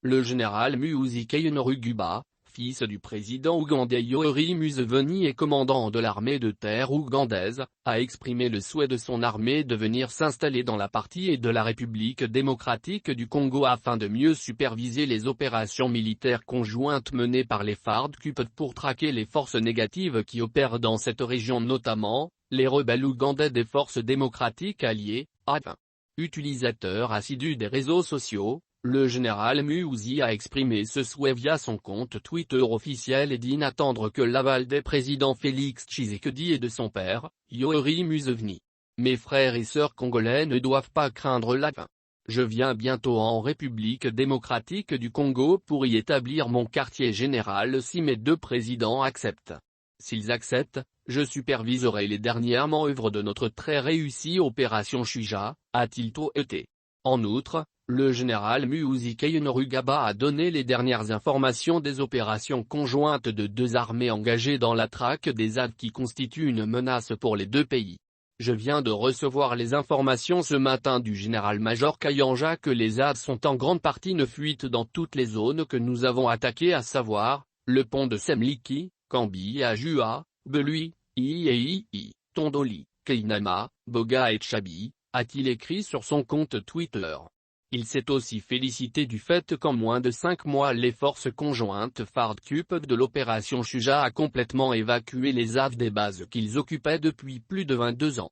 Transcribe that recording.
Le général Muhoozi Kainerugaba, fils du président ougandais Yoweri Museveni et commandant de l'armée de terre ougandaise, a exprimé le souhait de son armée de venir s'installer dans la partie de la République démocratique du Congo afin de mieux superviser les opérations militaires conjointes menées par les FARDC pour traquer les forces négatives qui opèrent dans cette région, notamment les rebelles ougandais des forces démocratiques alliées, ADF. Utilisateur assidu des réseaux sociaux, le général Muhoozi a exprimé ce souhait via son compte Twitter officiel et dit n'attendre que l'aval des présidents Félix Tshisekedi et de son père, Yoweri Museveni. Mes frères et sœurs congolais ne doivent pas craindre la faim. Je viens bientôt en République démocratique du Congo pour y établir mon quartier général si mes deux présidents acceptent. S'ils acceptent, je superviserai les dernières manœuvres de notre très réussie opération Shuja, a-t-il tweeté. En outre, le général Muhoozi Kainerugaba a donné les dernières informations des opérations conjointes de deux armées engagées dans la traque des ADF qui constituent une menace pour les deux pays. Je viens de recevoir les informations ce matin du général-major Kayanja que les ADF sont en grande partie ne fuite dans toutes les zones que nous avons attaquées, à savoir, le pont de Semliki, Kambi à Jua, Belui, Iei, Tondoli, Keinama, Boga et Tchabi, a-t-il écrit sur son compte Twitter. Il s'est aussi félicité du fait qu'en moins de 5 mois les forces conjointes FARDC de l'opération Shuja a complètement évacué les ADF des bases qu'ils occupaient depuis plus de 22 ans.